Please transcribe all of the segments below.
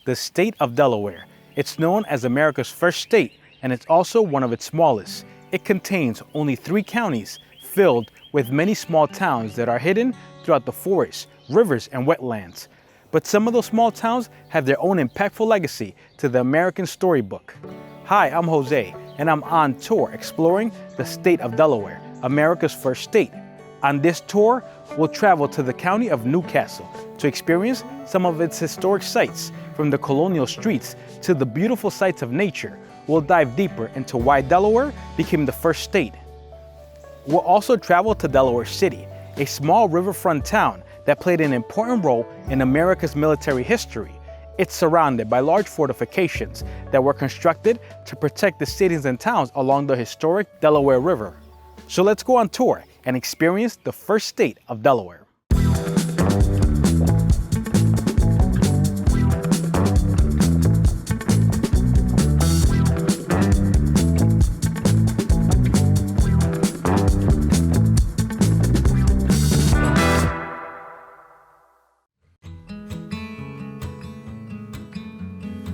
the state of Delaware. It's known as America's first state, and it's also one of its smallest. It contains only 3 counties, filled with many small towns that are hidden throughout the forests, rivers, and wetlands. But some of those small towns have their own impactful legacy to the American storybook. Hi, I'm Jose, and I'm on tour exploring the state of Delaware, America's first state. On this tour, we'll travel to the county of New Castle to experience some of its historic sites, from the Colonial streets to the beautiful sights of nature. We'll dive deeper into why Delaware became the first state. We'll also travel to Delaware City, a small riverfront town that played an important role in America's military history. It's surrounded by large fortifications that were constructed to protect the cities and towns along the historic Delaware River. So let's go on tour and experience the first state of Delaware.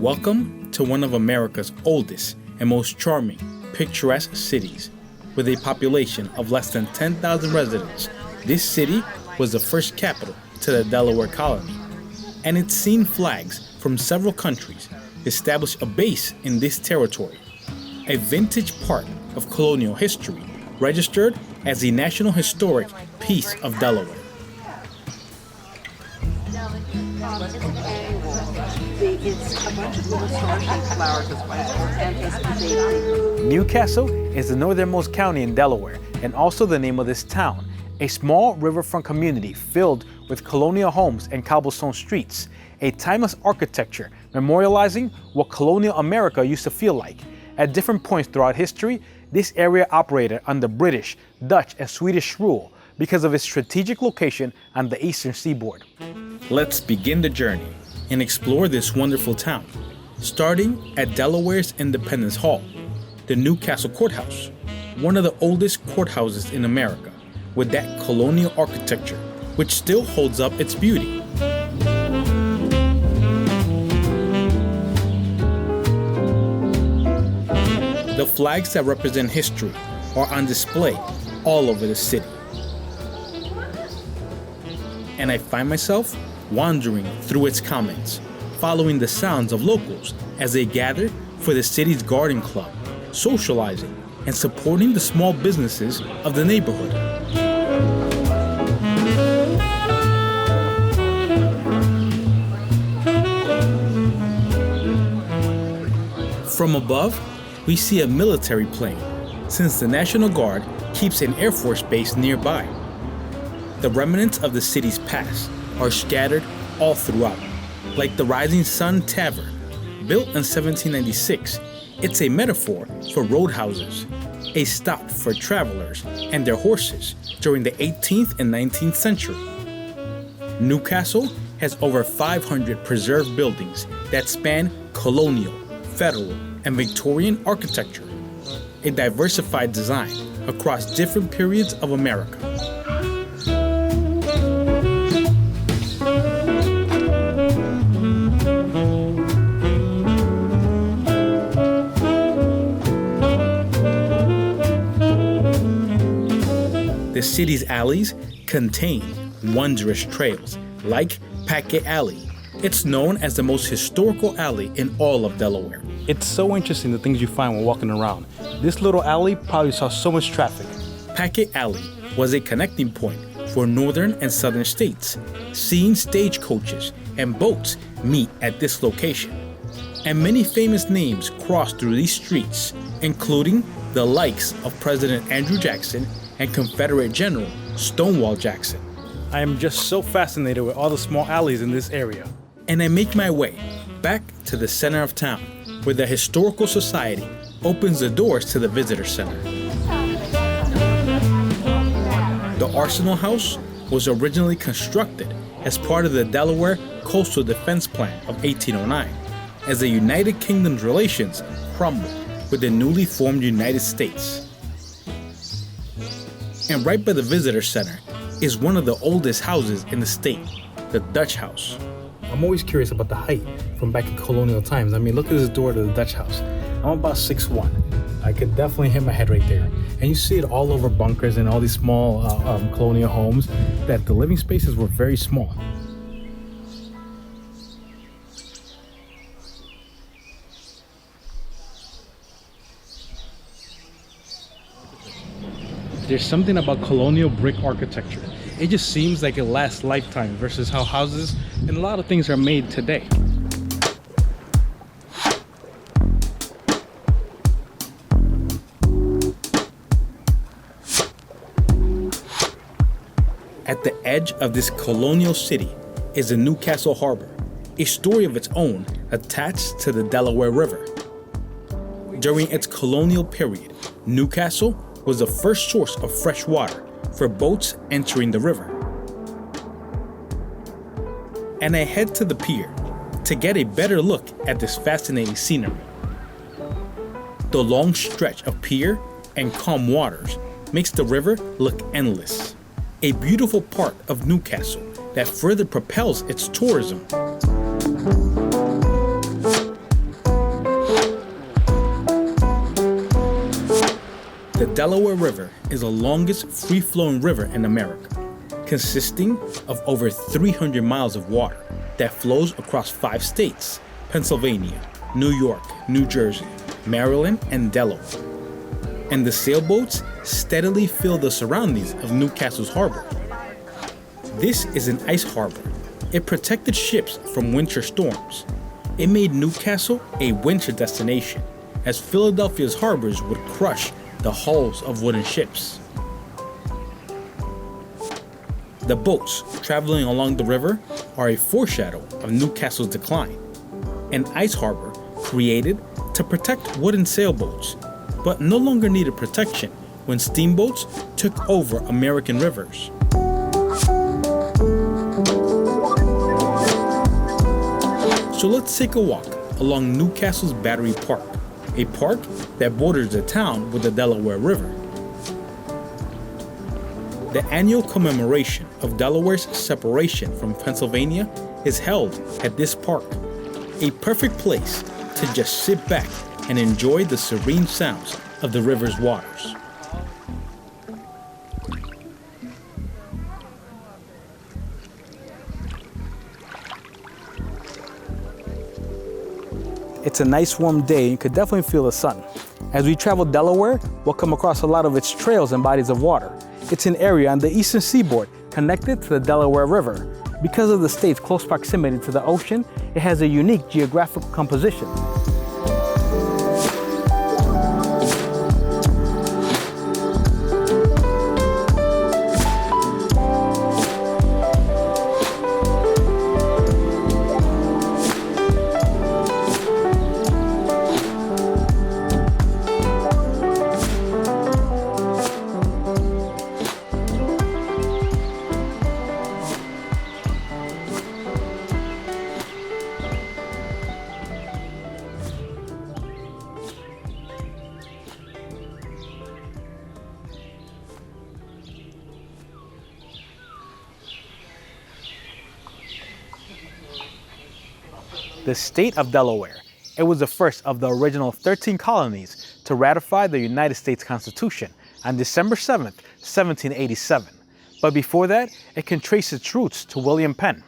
Welcome to one of America's oldest and most charming, picturesque cities. With a population of less than 10,000 residents, this city was the first capital to the Delaware colony, and it's seen flags from several countries establish a base in this territory. A vintage part of colonial history, registered as the National Historic Piece of Delaware. New Castle is the northernmost county in Delaware and also the name of this town, a small riverfront community filled with colonial homes and cobblestone streets, a timeless architecture memorializing what colonial America used to feel like. At different points throughout history, this area operated under British, Dutch, and Swedish rule because of its strategic location on the eastern seaboard. Let's begin the journey and explore this wonderful town, starting at Delaware's Independence Hall, the New Castle Courthouse, one of the oldest courthouses in America, with that colonial architecture, which still holds up its beauty. The flags that represent history are on display all over the city. And I find myself wandering through its commons, following the sounds of locals as they gather for the city's garden club, socializing and supporting the small businesses of the neighborhood. From above, we see a military plane, since the National Guard keeps an Air Force base nearby. The remnants of the city's past are scattered all throughout, like the Rising Sun Tavern. Built in 1796, it's a metaphor for roadhouses, a stop for travelers and their horses during the 18th and 19th century. New Castle has over 500 preserved buildings that span colonial, federal, and Victorian architecture, a diversified design across different periods of America. The city's alleys contain wondrous trails, like Packet Alley. It's known as the most historical alley in all of Delaware. It's so interesting the things you find when walking around. This little alley probably saw so much traffic. Packet Alley was a connecting point for northern and southern states, seeing stagecoaches and boats meet at this location. And many famous names crossed through these streets, including the likes of President Andrew Jackson and Confederate General Stonewall Jackson. I am just so fascinated with all the small alleys in this area. And I make my way back to the center of town, where the Historical Society opens the doors to the Visitor Center. The Arsenal House was originally constructed as part of the Delaware Coastal Defense Plan of 1809, as the United Kingdom's relations crumbled with the newly formed United States. And right by the Visitor Center is one of the oldest houses in the state, the Dutch House. I'm always curious about the height from back in colonial times. I mean, look at this door to the Dutch house. I'm about 6'1". I could definitely hit my head right there. And you see it all over bunkers and all these small colonial homes, that the living spaces were very small. There's something about colonial brick architecture. It just seems like it lasts lifetime versus how houses and a lot of things are made today. At the edge of this colonial city is the Newcastle Harbor, a story of its own attached to the Delaware River. During its colonial period, Newcastle was the first source of fresh water for boats entering the river. And I head to the pier to get a better look at this fascinating scenery. The long stretch of pier and calm waters makes the river look endless, a beautiful part of Newcastle that further propels its tourism. The Delaware River is the longest free-flowing river in America, consisting of over 300 miles of water that flows across 5 states: Pennsylvania, New York, New Jersey, Maryland, and Delaware. And the sailboats steadily fill the surroundings of Newcastle's harbor. This is an ice harbor. It protected ships from winter storms. It made Newcastle a winter destination, as Philadelphia's harbors would crush the hulls of wooden ships. The boats traveling along the river are a foreshadow of Newcastle's decline, an ice harbor created to protect wooden sailboats, but no longer needed protection when steamboats took over American rivers. So let's take a walk along Newcastle's Battery Park, a park that borders the town with the Delaware River. The annual commemoration of Delaware's separation from Pennsylvania is held at this park, a perfect place to just sit back and enjoy the serene sounds of the river's waters. It's a nice warm day, you could definitely feel the sun. As we travel Delaware, we'll come across a lot of its trails and bodies of water. It's an area on the eastern seaboard connected to the Delaware River. Because of the state's close proximity to the ocean, it has a unique geographical composition. The state of Delaware. It was the first of the original 13 colonies to ratify the United States Constitution on December 7th, 1787. But before that, it can trace its roots to William Penn.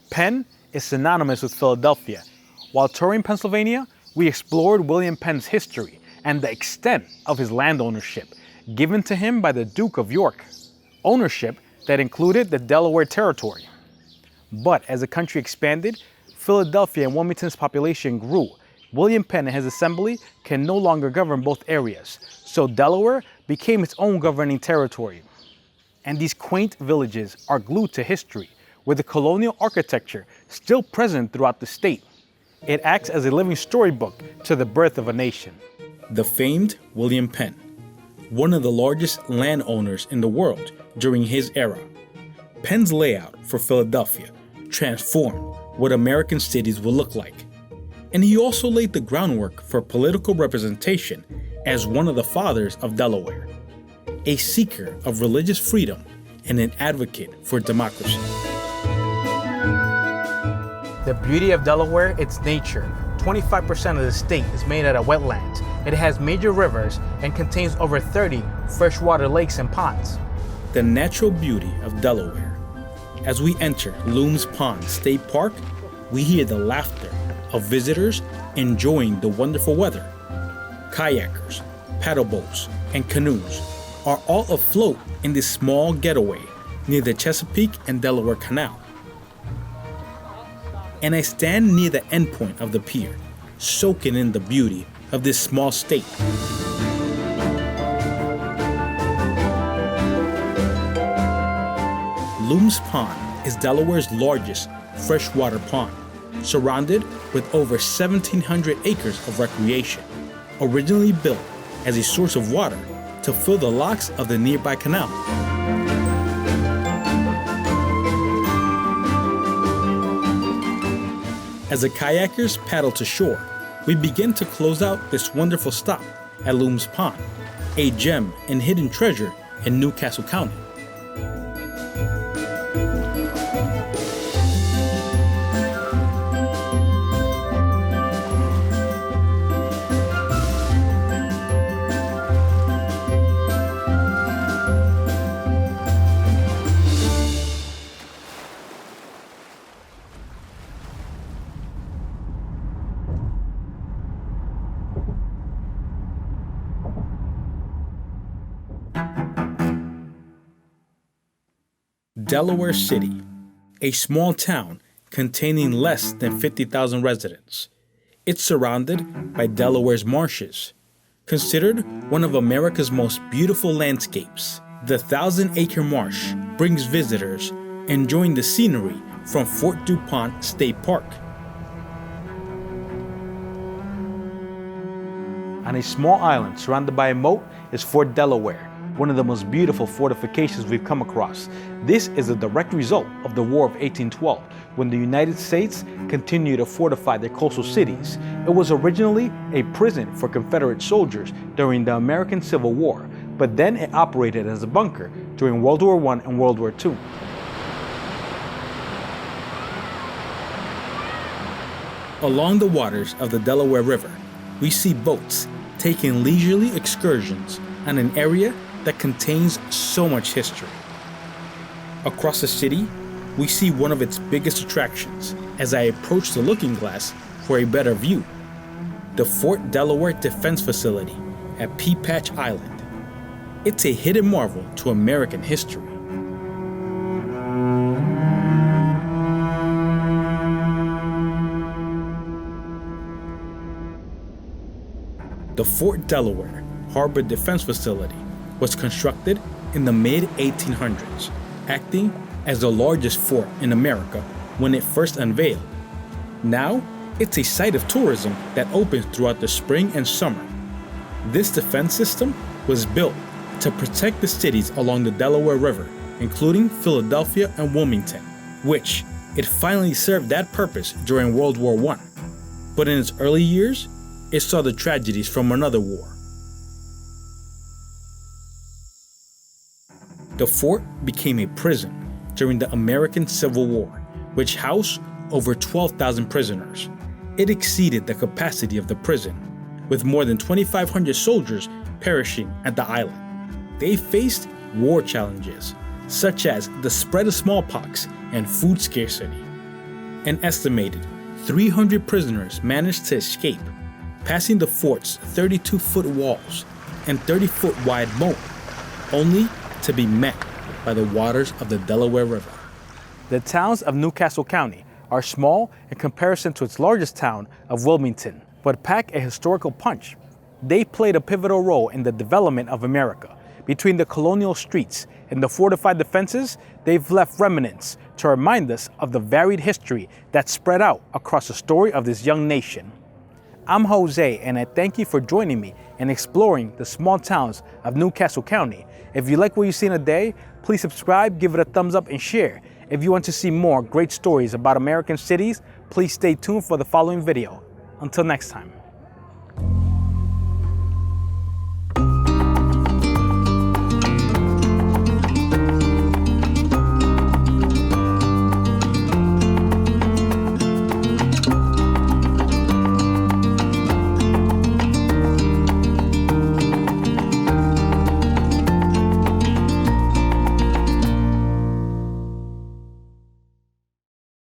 Penn is synonymous with Philadelphia. While touring Pennsylvania, we explored William Penn's history and the extent of his land ownership given to him by the Duke of York. Ownership that included the Delaware Territory. But as the country expanded, Philadelphia and Wilmington's population grew. William Penn and his assembly can no longer govern both areas, so Delaware became its own governing territory. And these quaint villages are glued to history, with the colonial architecture still present throughout the state. It acts as a living storybook to the birth of a nation. The famed William Penn, one of the largest landowners in the world during his era. Penn's layout for Philadelphia transformed what American cities will look like. And he also laid the groundwork for political representation as one of the fathers of Delaware, a seeker of religious freedom and an advocate for democracy. The beauty of Delaware, its nature. 25% of the state is made out of wetlands. It has major rivers and contains over 30 freshwater lakes and ponds. The natural beauty of Delaware. As we enter Lums Pond State Park, we hear the laughter of visitors enjoying the wonderful weather. Kayakers, paddle boats, and canoes are all afloat in this small getaway near the Chesapeake and Delaware Canal. And I stand near the endpoint of the pier, soaking in the beauty of this small state. Lums Pond is Delaware's largest freshwater pond, surrounded with over 1,700 acres of recreation, originally built as a source of water to fill the locks of the nearby canal. As the kayakers paddle to shore, we begin to close out this wonderful stop at Lums Pond, a gem and hidden treasure in New Castle County. Delaware City, a small town containing less than 50,000 residents. It's surrounded by Delaware's marshes. Considered one of America's most beautiful landscapes, the 1,000-acre marsh brings visitors enjoying the scenery from Fort DuPont State Park. On a small island surrounded by a moat is Fort Delaware, one of the most beautiful fortifications we've come across. This is a direct result of the War of 1812, when the United States continued to fortify their coastal cities. It was originally a prison for Confederate soldiers during the American Civil War, but then it operated as a bunker during World War I and World War II. Along the waters of the Delaware River, we see boats taking leisurely excursions on an area that contains so much history. Across the city, we see one of its biggest attractions as I approach the looking glass for a better view. The Fort Delaware Defense Facility at Pea Patch Island. It's a hidden marvel to American history. The Fort Delaware Harbor Defense Facility was constructed in the mid-1800s, acting as the largest fort in America when it first unveiled. Now, it's a site of tourism that opens throughout the spring and summer. This defense system was built to protect the cities along the Delaware River, including Philadelphia and Wilmington, which it finally served that purpose during World War I. But in its early years, it saw the tragedies from another war. The fort became a prison during the American Civil War, which housed over 12,000 prisoners. It exceeded the capacity of the prison, with more than 2,500 soldiers perishing at the island. They faced war challenges, such as the spread of smallpox and food scarcity. An estimated 300 prisoners managed to escape, passing the fort's 32-foot walls and 30-foot wide moat, only to be met by the waters of the Delaware River. The towns of New Castle County are small in comparison to its largest town of Wilmington, but pack a historical punch. They played a pivotal role in the development of America. Between the colonial streets and the fortified defenses, they've left remnants to remind us of the varied history that spread out across the story of this young nation. I'm Jose, and I thank you for joining me in exploring the small towns of New Castle County. If you like what you've seen today, please subscribe, give it a thumbs up, and share. If you want to see more great stories about American cities, please stay tuned for the following video. Until next time.